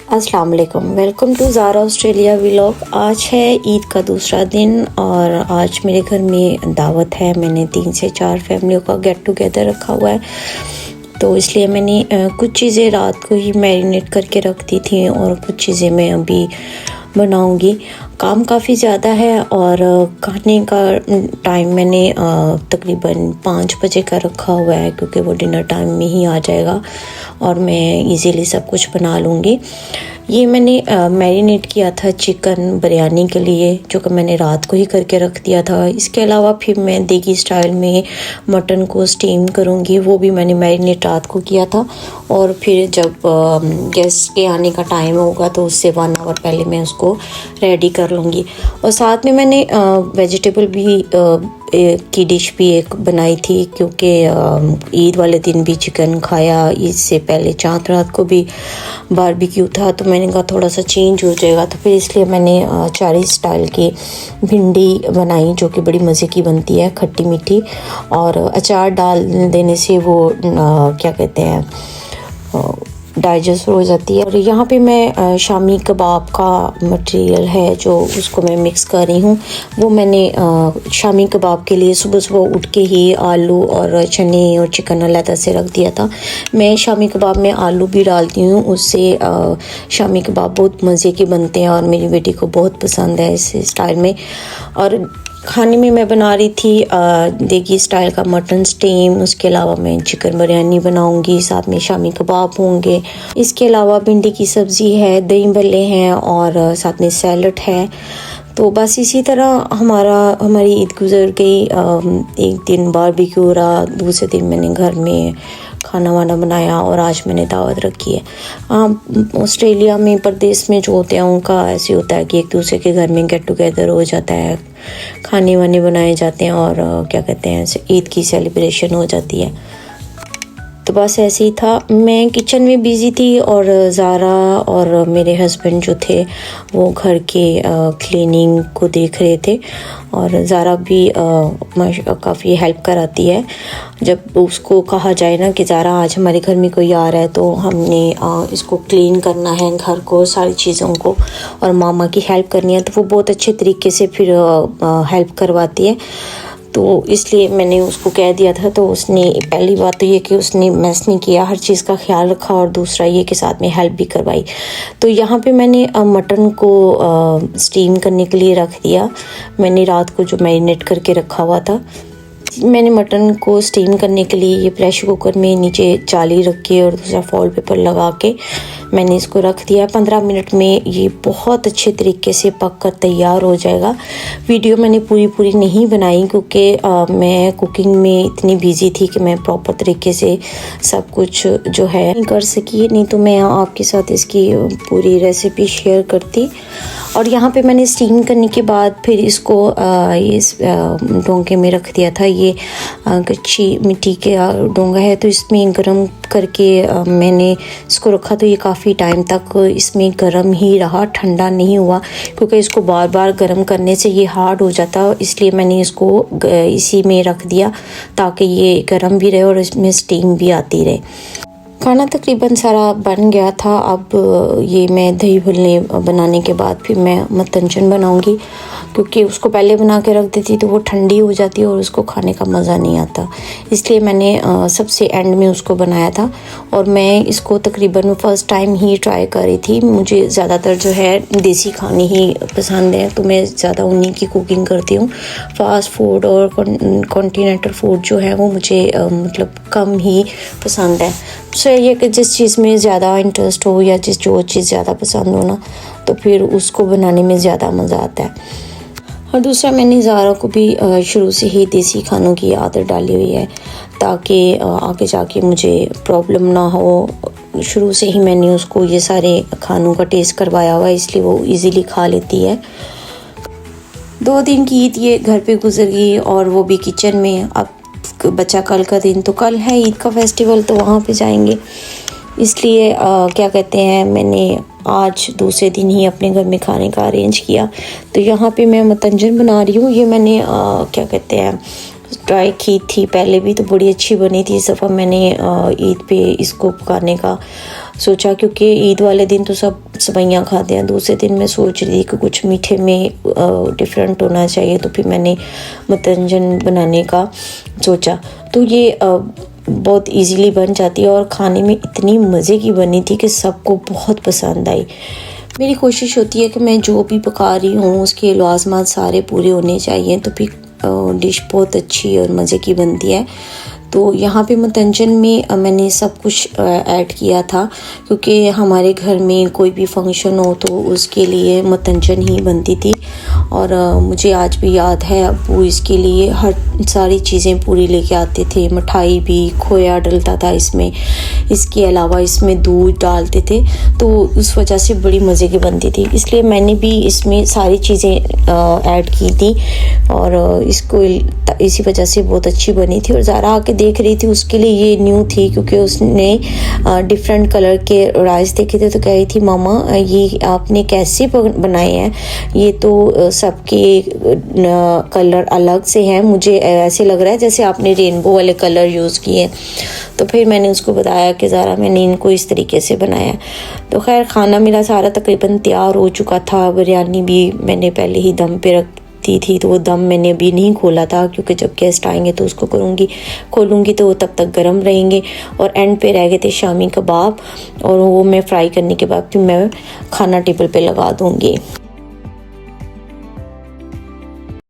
अस्सलाम वालेकुम, welcome to Zara Australia vlog. आज है ईद का दूसरा दिन और आज मेरे घर में दावत है। मैंने 3 से 4 फैमिलियों का गेट टुगेदर रखा हुआ है, तो इसलिए मैंने कुछ चीज़ें रात को ही मैरिनेट करके रख दी थी और कुछ चीज़ें मैं अभी बनाऊंगी। काम काफ़ी ज़्यादा है और खाने का टाइम मैंने तकरीबन 5 बजे का रखा हुआ है, क्योंकि वो डिनर टाइम में ही आ जाएगा और मैं इजीली सब कुछ बना लूँगी। ये मैंने मैरिनेट किया था चिकन बिरयानी के लिए, जो कि मैंने रात को ही करके रख दिया था। इसके अलावा फिर मैं देगी स्टाइल में मटन को स्टीम करूँगी, वो भी मैंने मैरिनेट रात को किया था। और फिर जब गेस्ट के आने का टाइम होगा तो उससे 1 आवर पहले मैं उसको रेडी कर लूँगी। और साथ में मैंने वेजिटेबल भी की डिश भी एक बनाई थी, क्योंकि ईद वाले दिन भी चिकन खाया, ईद से पहले चाँद रात को भी बारबेक्यू था, तो मैंने कहा थोड़ा सा चेंज हो जाएगा, तो फिर इसलिए मैंने चाइनीज़ स्टाइल की भिंडी बनाई, जो कि बड़ी मज़े की बनती है, खट्टी मीठी, और अचार डाल देने से वो क्या कहते हैं डाइजेस्ट हो जाती है। और यहाँ पे मैं शामी कबाब का मटेरियल है जो उसको मैं मिक्स कर रही हूँ। वो मैंने शामी कबाब के लिए सुबह सुबह उठ के ही आलू और चने और चिकन अलग से रख दिया था। मैं शामी कबाब में आलू भी डालती हूँ, उससे शामी कबाब बहुत मज़े के बनते हैं और मेरी बेटी को बहुत पसंद है इस स्टाइल में। और खाने में मैं बना रही थी देगी स्टाइल का मटन स्टीम। उसके अलावा मैं चिकन बिरयानी बनाऊंगी, साथ में शामी कबाब होंगे। इसके अलावा भिंडी की सब्ज़ी है, दही भल्ले हैं और साथ में सैलड है। तो बस इसी तरह हमारी ईद गुजर गई। एक दिन बारबेक्यू रहा, दूसरे दिन मैंने घर में खाना वाना बनाया और आज मैंने दावत रखी है। ऑस्ट्रेलिया में परदेश में जो होते हैं उनका ऐसे होता है कि एक दूसरे के घर में गेट टुगेदर हो जाता है, खाने वाने बनाए जाते हैं और क्या कहते हैं ईद की सेलिब्रेशन हो जाती है। तो बस ऐसे ही था। मैं किचन में बिज़ी थी और ज़ारा और मेरे हस्बैंड जो थे वो घर के क्लीनिंग को देख रहे थे। और ज़ारा भी काफ़ी हेल्प कराती है। जब उसको कहा जाए ना कि ज़ारा आज हमारे घर में कोई आ रहा है, तो हमने इसको क्लीन करना है घर को, सारी चीज़ों को, और मामा की हेल्प करनी है, तो वो बहुत अच्छे तरीके से फिर हेल्प करवाती है। तो इसलिए मैंने उसको कह दिया था, तो उसने पहली बात तो ये कि उसने मैस नहीं किया, हर चीज़ का ख्याल रखा, और दूसरा ये कि साथ में हेल्प भी करवाई। तो यहाँ पे मैंने मटन को स्टीम करने के लिए रख दिया। मैंने रात को जो मैरिनेट करके रखा हुआ था, मैंने मटन को स्टीम करने के लिए ये प्रेशर कुकर में नीचे जाली रख के और दूसरा फॉल पेपर लगा के मैंने इसको रख दिया। 15 मिनट में ये बहुत अच्छे तरीके से पक कर तैयार हो जाएगा। वीडियो मैंने पूरी नहीं बनाई, क्योंकि मैं कुकिंग में इतनी बिजी थी कि मैं प्रॉपर तरीके से सब कुछ जो है नहीं कर सकी, नहीं तो मैं आपके साथ इसकी पूरी रेसिपी शेयर करती। और यहाँ पे मैंने स्टीम करने के बाद फिर इसको इस डोंगे में रख दिया था। ये कच्ची मिट्टी के डोंगा है, तो इसमें गरम करके मैंने इसको रखा, तो ये काफ़ी टाइम तक इसमें गरम ही रहा, ठंडा नहीं हुआ, क्योंकि इसको बार बार गरम करने से ये हार्ड हो जाता। इसलिए मैंने इसको इसी में रख दिया ताकि ये गरम भी रहे और इसमें स्टीम भी आती रहे। खाना तकरीबन सारा बन गया था। अब ये मैं दही भल्ले बनाने के बाद फिर मैं मतंजन बनाऊंगी, क्योंकि उसको पहले बना के रख देती तो वो ठंडी हो जाती है और उसको खाने का मज़ा नहीं आता। इसलिए मैंने सबसे एंड में उसको बनाया था। और मैं इसको तकरीबन फर्स्ट टाइम ही ट्राई कर रही थी। मुझे ज़्यादातर जो है देसी खाने ही पसंद है, तो मैं ज़्यादा उन्हीं की कुकिंग करती हूँ। फास्ट फूड और कॉन्टिनेंटल फूड जो है वो मुझे मतलब कम ही पसंद है। सो ये कि जिस चीज़ में ज़्यादा इंटरेस्ट हो या जो चीज़ ज़्यादा पसंद हो ना, तो फिर उसको बनाने में ज़्यादा मज़ा आता है। और दूसरा, मैंने ज़ारा को भी शुरू से ही देसी खानों की आदत डाली हुई है, ताकि आगे जाके मुझे प्रॉब्लम ना हो। शुरू से ही मैंने उसको ये सारे खानों का टेस्ट करवाया हुआ है, इसलिए वो इजीली खा लेती है। 2 दिन की ईद ये घर पे गुजर गई और वो भी किचन में। अब बचा कल का दिन, तो कल है ईद का फेस्टिवल, तो वहाँ पे जाएंगे। इसलिए क्या कहते हैं, मैंने आज दूसरे दिन ही अपने घर में खाने का अरेंज किया। तो यहाँ पे मैं मतंजन बना रही हूँ। ये मैंने क्या कहते हैं ट्राई की थी पहले भी, तो बड़ी अच्छी बनी थी। इस दफ़ा मैंने ईद पे इसको पकाने का सोचा, क्योंकि ईद वाले दिन तो सब सेवइयाँ खाते हैं। दूसरे दिन मैं सोच रही थी कि कुछ मीठे में डिफरेंट होना चाहिए, तो फिर मैंने मतंजन बनाने का सोचा। तो ये बहुत इजीली बन जाती है और खाने में इतनी मज़े की बनी थी कि सबको बहुत पसंद आई। मेरी कोशिश होती है कि मैं जो भी पका रही हूँ उसके लवाज़मात सारे पूरे होने चाहिए, तो फिर डिश बहुत अच्छी और मज़े की बनती है। तो यहाँ पे मतंजन में मैंने सब कुछ ऐड किया था, क्योंकि हमारे घर में कोई भी फंक्शन हो तो उसके लिए मतंजन ही बनती थी। और मुझे आज भी याद है, अब्बू इसके लिए हर सारी चीज़ें पूरी लेके आते थे। मिठाई भी, खोया डलता था इसमें, इसके अलावा इसमें दूध डालते थे, तो उस वजह से बड़ी मज़े की बनती थी। इसलिए मैंने भी इसमें सारी चीज़ें ऐड की थी और इसको इसी वजह से बहुत अच्छी बनी थी। और ज़ारा आके देख रही थी, उसके लिए ये न्यू थी, क्योंकि उसने डिफरेंट कलर के राइस देखे थे, तो कह रही थी मामा ये आपने कैसे बनाए हैं, ये तो सबके कलर अलग से हैं, मुझे ऐसे लग रहा है जैसे आपने रेनबो वाले कलर यूज़ किए। तो फिर मैंने उसको बताया कि ज़ारा मैंने इनको इस तरीके से बनाया। तो खैर खाना मेरा सारा तकरीबन तैयार हो चुका था। बिरयानी भी मैंने पहले ही दम पे रख थी, तो वो दम मैंने अभी नहीं खोला था, क्योंकि जब गेस्ट आएंगे तो उसको खोलूँगी तो वो तब तक गर्म रहेंगे। और एंड पे रह गए थे शामी कबाब, और वो मैं फ्राई करने के बाद फिर मैं खाना टेबल पे लगा दूँगी।